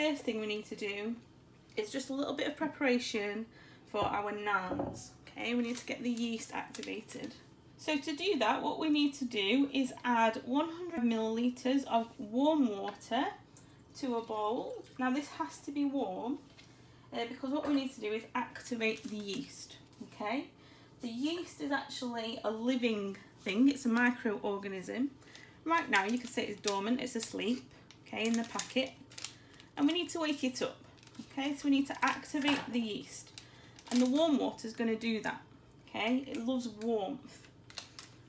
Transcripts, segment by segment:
first thing we need to do is just a little bit of preparation for our naans. Okay, we need to get the yeast activated. So to do that, what we need to do is add 100 millilitres of warm water to a bowl. Now this has to be warm because what we need to do is activate the yeast. Okay, the yeast is actually a living thing, it's a microorganism. Right now you could say it's dormant, it's asleep, okay, in the packet, and we need to wake it up. Okay, so we need to activate the yeast, and the warm water is going to do that. Okay, it loves warmth.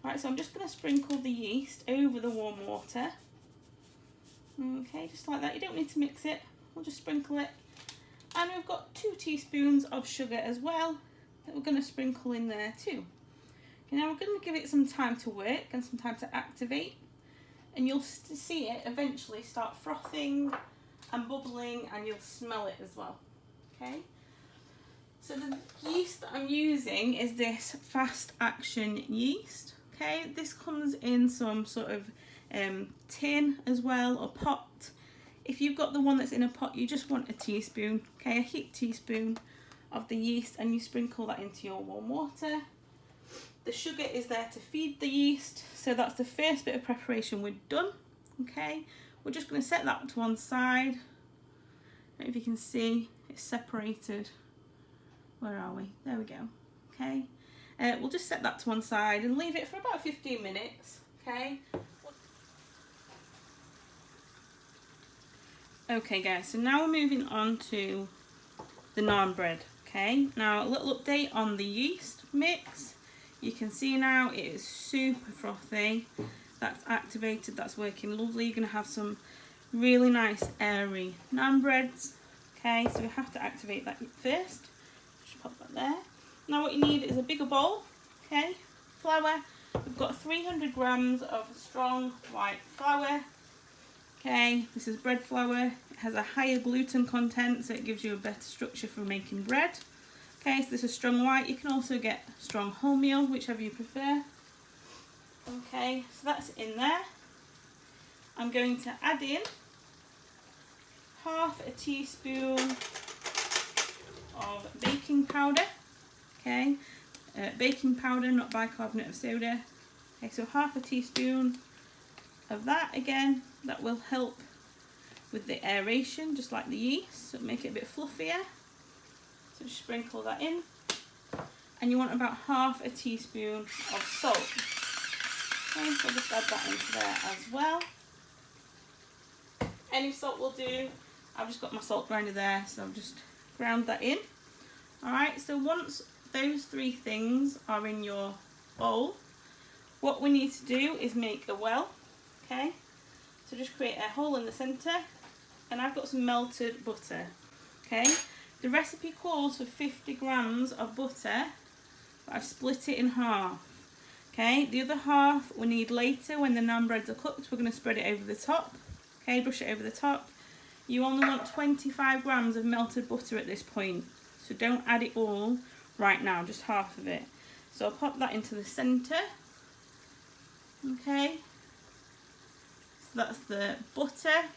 Right, so I'm just going to sprinkle the yeast over the warm water. Okay, just like that. You don't need to mix it, we'll just sprinkle it. And we've got 2 teaspoons of sugar as well that we're going to sprinkle in there too. Okay, now we're going to give it some time to work and some time to activate, and you'll see it eventually start frothing and bubbling, and you'll smell it as well. Okay, so the yeast that I'm using is this fast action yeast. Okay, this comes in some sort of tin as well, or pot. If you've got the one that's in a pot, you just want a teaspoon, okay, a heaped teaspoon of the yeast, and you sprinkle that into your warm water. The sugar is there to feed the yeast, so that's the first bit of preparation we're done. Okay, we're just going to set that to one side. I don't know if you can see, it's separated. Where are we? There we go. Okay, we'll just set that to one side and leave it for about 15 minutes. Okay. Okay guys, so now we're moving on to the naan bread. Okay, now a little update on the yeast mix. You can see now it is super frothy. That's activated, that's working lovely. You're going to have some really nice airy naan breads. Okay, so we have to activate that first. Just pop that there. Now what you need is a bigger bowl. Okay, flour. We've got 300 grams of strong white flour. Okay, this is bread flour. It has a higher gluten content, so it gives you a better structure for making bread. Okay, so this is strong white. You can also get strong wholemeal, whichever you prefer. Okay, so that's in there. I'm going to add in half a teaspoon of baking powder. Okay, baking powder, not bicarbonate of soda. Okay, so half a teaspoon of that. Again, that will help with the aeration, just like the yeast, so it'll make it a bit fluffier. So just sprinkle that in, and you want about half a teaspoon of salt. Okay, so just add that into there as well. Any salt will do. I've just got my salt grinder there, so I've just ground that in. Alright, so once those 3 things are in your bowl, what we need to do is make a well. Okay, so just create a hole in the centre, and I've got some melted butter. Okay, the recipe calls for 50 grams of butter, but I've split it in half. Okay, the other half we need later when the naan breads are cooked. We're going to spread it over the top. Okay, brush it over the top. You only want 25 grams of melted butter at this point, so don't add it all right now, just half of it. So I'll pop that into the centre. Okay, so that's the butter.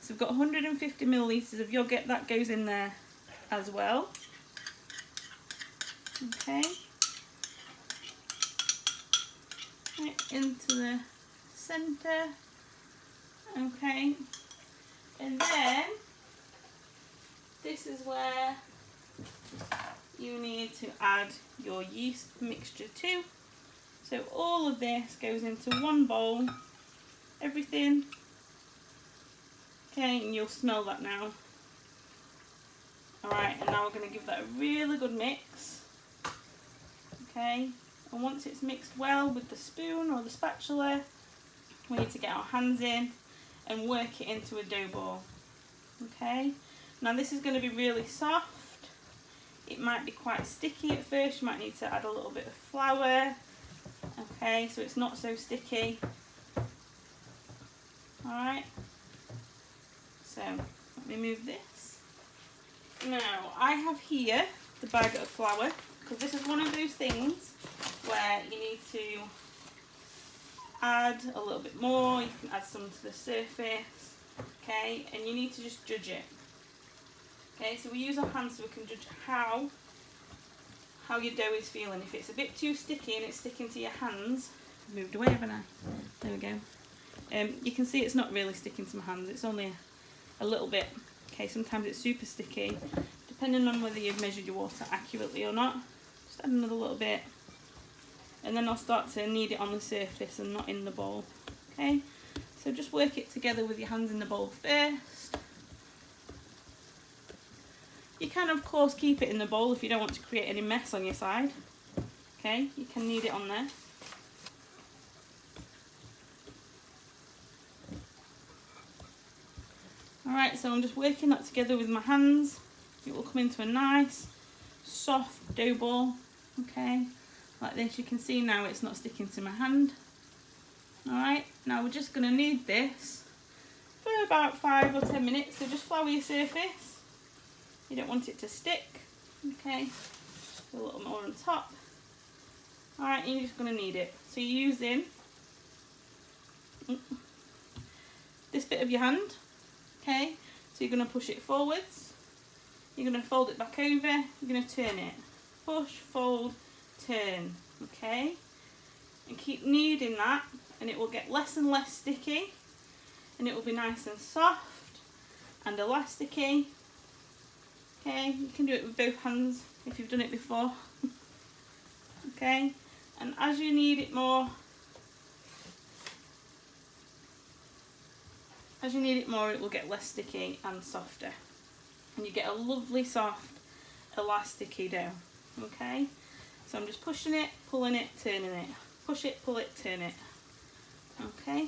So we've got 150 millilitres of yogurt, that goes in there as well. Okay, right into the centre. Okay, and then this is where you need to add your yeast mixture too. So all of this goes into one bowl, everything. Okay, and you'll smell that now. Alright, and now we're going to give that a really good mix. Okay, and once it's mixed well with the spoon or the spatula, we need to get our hands in and work it into a dough ball. Okay, now this is going to be really soft. It might be quite sticky at first. You might need to add a little bit of flour. Okay, so it's not so sticky. Alright, so let me move this. Now I have here the bag of flour, because this is one of those things where you need to add a little bit more. You can add some to the surface. okay, and you need to just judge it. Okay, so we use our hands so we can judge how your dough is feeling. If it's a bit too sticky and it's sticking to your hands, moved away, haven't I? There we go. You can see it's not really sticking to my hands, it's only a little bit. Okay, sometimes it's super sticky, depending on whether you've measured your water accurately or not. Just add another little bit, and then I'll start to knead it on the surface and not in the bowl. Okay, so just work it together with your hands in the bowl first. You can of course keep it in the bowl if you don't want to create any mess on your side. Okay, you can knead it on there. Alright, so I'm just working that together with my hands. It will come into a nice soft dough ball. Okay, like this. You can see now it's not sticking to my hand. Alright, now we're just going to knead this for about 5 or 10 minutes. So just flour your surface. You don't want it to stick. Okay, a little more on top. Alright, you're just going to knead it. So you're using this bit of your hand. Okay, so you're going to push it forwards. You're going to fold it back over. You're going to turn it. Push, fold, turn. Okay, and keep kneading that, and it will get less and less sticky, and it will be nice and soft and elasticy. Okay, you can do it with both hands if you've done it before. Okay, and as you knead it more, it will get less sticky and softer, and you get a lovely soft elasticy dough. Okay, so I'm just pushing it, pulling it, turning it, push it, pull it, turn it. Okay.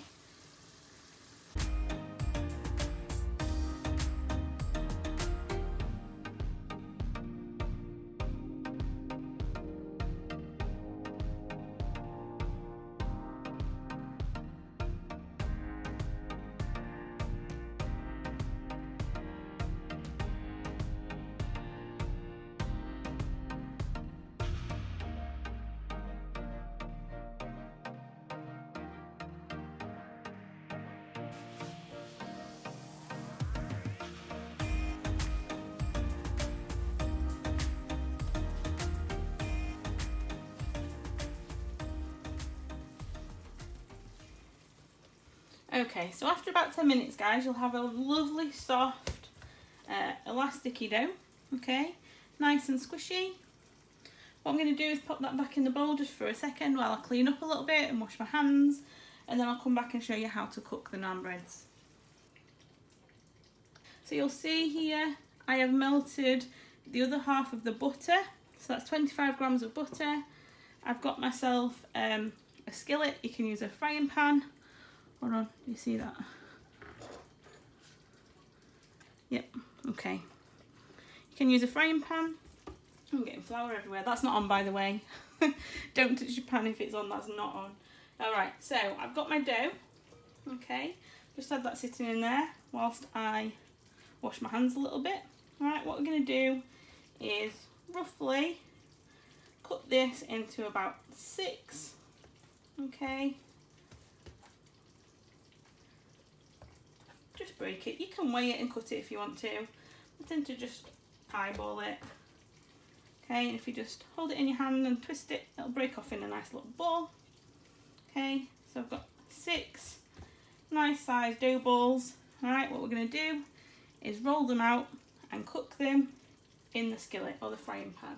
Okay, so after about 10 minutes, guys, you'll have a lovely soft elasticy dough. Okay, nice and squishy. What I'm going to do is pop that back in the bowl just for a second while I clean up a little bit and wash my hands, and then I'll come back and show you how to cook the naan breads. So you'll see here I have melted the other half of the butter, so that's 25 grams of butter. I've got myself a skillet. You can use a frying pan. Hold on, do you see that? Yep, okay. You can use a frying pan. I'm getting flour everywhere. That's not on, by the way. Don't touch your pan if it's on, that's not on. Alright, so I've got my dough. Okay, just had that sitting in there whilst I wash my hands a little bit. Alright, what we're going to do is roughly cut this into about 6. Okay. Just break it. You can weigh it and cut it if you want to. I tend to just eyeball it. Okay, and if you just hold it in your hand and twist it, it'll break off in a nice little ball. Okay, so I've got 6 nice sized dough balls. Alright, what we're going to do is roll them out and cook them in the skillet or the frying pan.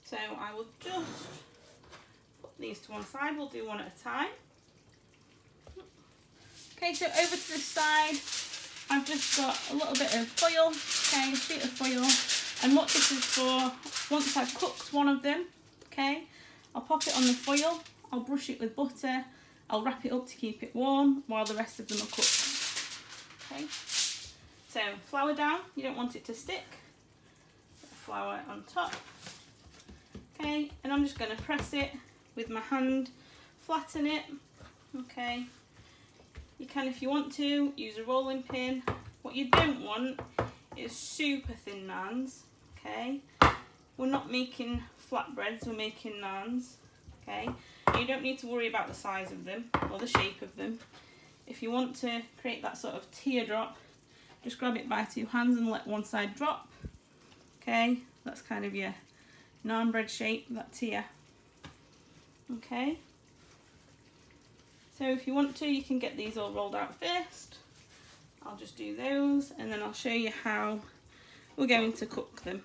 So I will just put these to one side. We'll do one at a time. Okay, so over to this side, I've just got a little bit of foil, okay, a sheet of foil, and what this is for, once I've cooked one of them, okay, I'll pop it on the foil, I'll brush it with butter, I'll wrap it up to keep it warm while the rest of them are cooked. Okay, so flour down, you don't want it to stick, flour on top, okay, and I'm just going to press it with my hand, flatten it, okay. You can, if you want to, use a rolling pin. What you don't want is super thin naans, okay? We're not making flatbreads, we're making naans, okay? You don't need to worry about the size of them or the shape of them. If you want to create that sort of teardrop, Just grab it by two hands and let one side drop. Okay, that's kind of your naan bread shape, that tier. Okay, so if you want to, you can get these all rolled out first. I'll just do those and then I'll show you how we're going to cook them.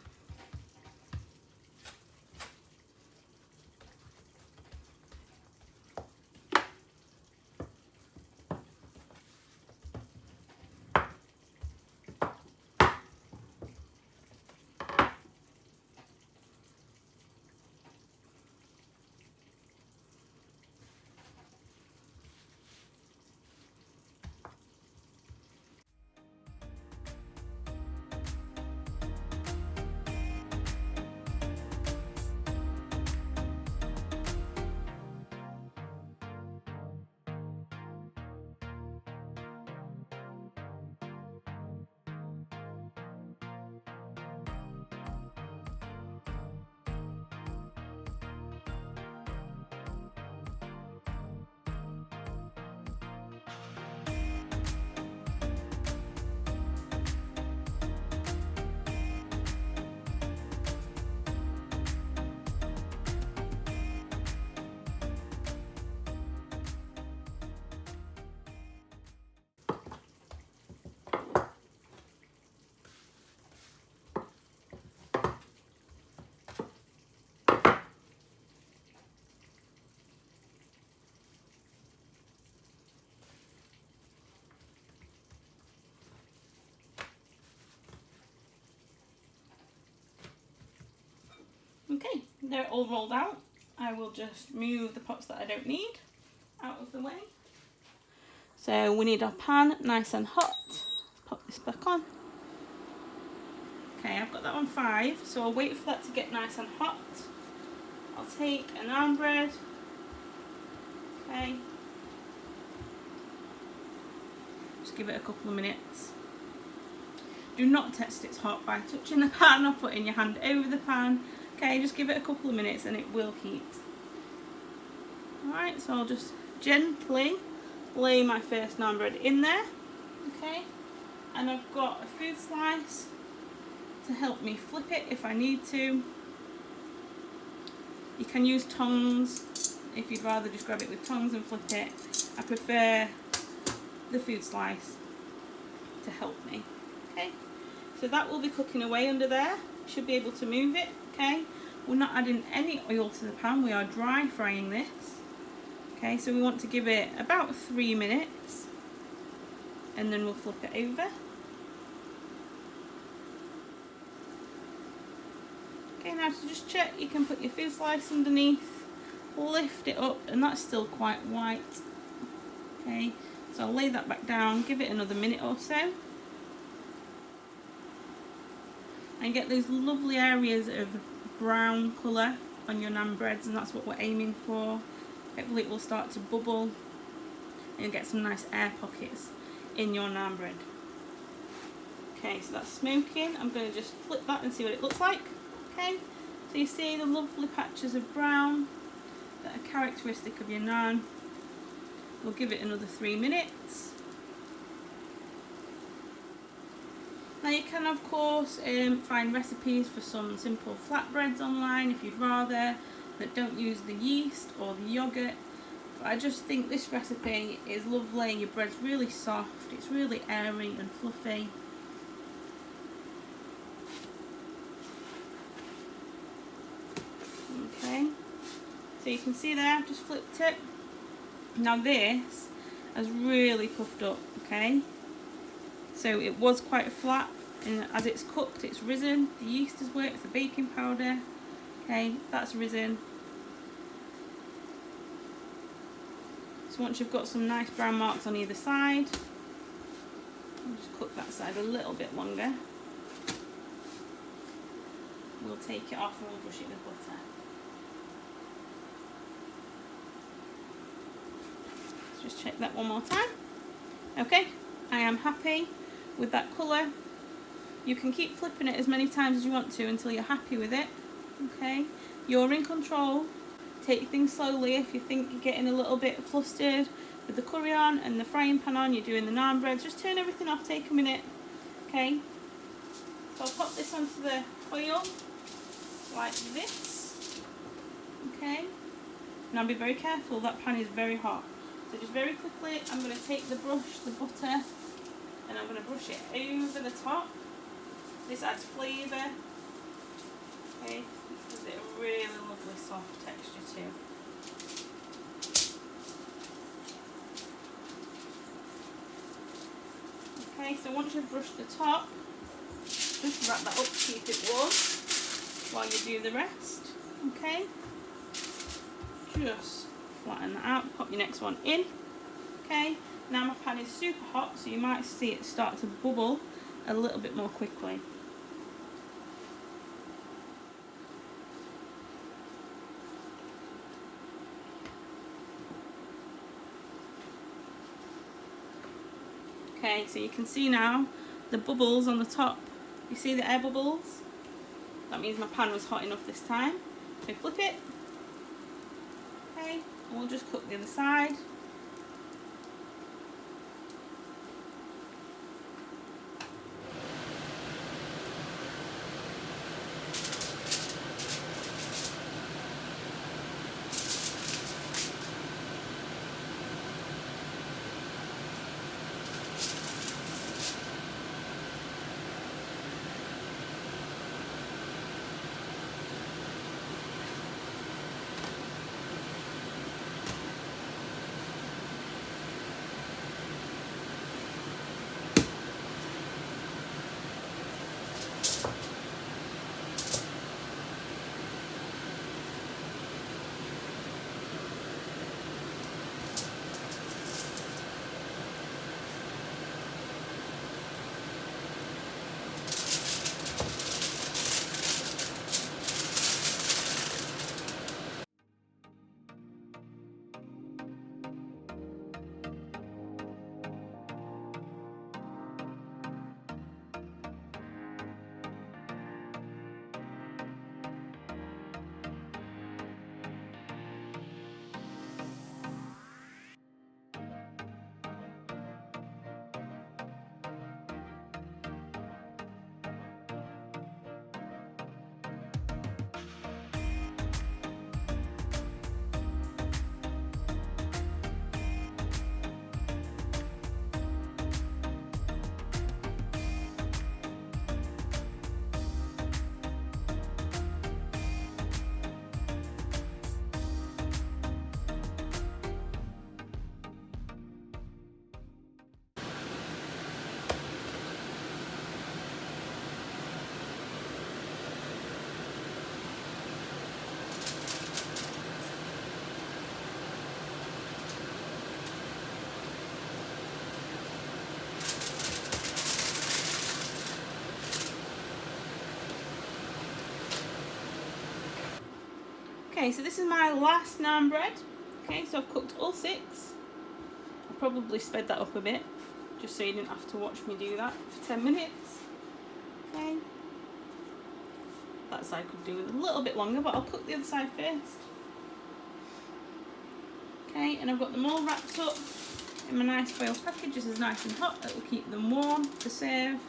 Okay, they're all rolled out. I will just move the pots that I don't need out of the way. So we need our pan nice and hot. Let's pop this back on. Okay, I've got that on 5, so I'll wait for that to get nice and hot. I'll take a naan bread. Okay. Just give it a couple of minutes. Do not test it's hot by touching the pan or putting your hand over the pan. Okay, just give it a couple of minutes and it will heat. Alright, so I'll just gently lay my first naan bread in there. Okay, and I've got a food slice to help me flip it if I need to. You can use tongs if you'd rather just grab it with tongs and flip it. I prefer the food slice to help me. Okay, so that will be cooking away under there. Should be able to move it. Okay, we're not adding any oil to the pan, we are dry frying this. Okay, so we want to give it about 3 minutes and then we'll flip it over. Okay, now to just check, you can put your food slice underneath, lift it up, and that's still quite white. Okay, so I'll lay that back down, give it another minute or so. And get those lovely areas of brown colour on your naan breads, and that's what we're aiming for. Hopefully it will start to bubble and get some nice air pockets in your naan bread. Okay, so that's smoking. I'm going to just flip that and see what it looks like. Okay, so you see the lovely patches of brown that are characteristic of your naan. We'll give it another 3 minutes. Now you can of course find recipes for some simple flatbreads online if you'd rather, that don't use the yeast or the yoghurt. But I just think this recipe is lovely. Your bread's really soft, it's really airy and fluffy. Okay, so you can see there, I've just flipped it. Now this has really puffed up, okay? So it was quite flat, and as it's cooked it's risen. The yeast has worked, the baking powder, okay, that's risen. So once you've got some nice brown marks on either side, I'll just cook that side a little bit longer. We'll take it off and we'll brush it with butter. Let's just check that one more time. Okay, I am happy with that colour. You can keep flipping it as many times as you want to until you're happy with it. Okay, you're in control. Take things slowly if you think you're getting a little bit flustered with the curry on and the frying pan on, you're doing the naan bread. Just turn everything off, take a minute, Okay, so I'll pop this onto the foil like this. Okay, now be very careful, that pan is very hot. So just very quickly, I'm going to take the brush, the butter, and I'm going to brush it over the top. This adds flavour. Okay, it gives it a really lovely soft texture too. Okay, so once you've brushed the top, just wrap that up to keep it warm while you do the rest. Okay, just flatten that out, pop your next one in. Okay, now my pan is super hot, so you might see it start to bubble a little bit more quickly. Okay, so you can see now the bubbles on the top. You see the air bubbles? That means my pan was hot enough this time. So flip it. Okay, and we'll just cook the other side. Okay, so this is my last naan bread. Okay, so I've cooked all 6. I probably sped that up a bit, just so you didn't have to watch me do that for 10 minutes. Okay, that side could do with a little bit longer, but I'll cook the other side first. Okay, and I've got them all wrapped up in my nice foil package. This is nice and hot, it will keep them warm to serve.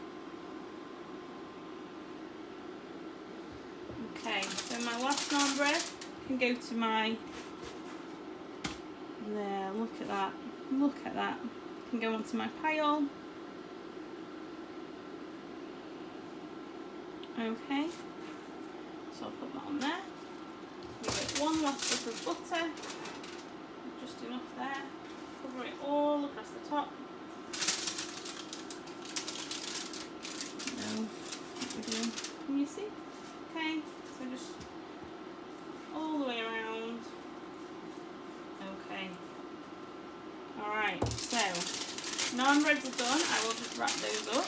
Okay, so my last naan bread can go to my, there, look at that, can go onto my pile. Okay, so I'll put that on there. Give it one last bit of butter, just enough there, cover it all across the top. No, what we're doing, can you see? Okay, so just all the way around. Okay. Alright, so naan breads are done. I will just wrap those up.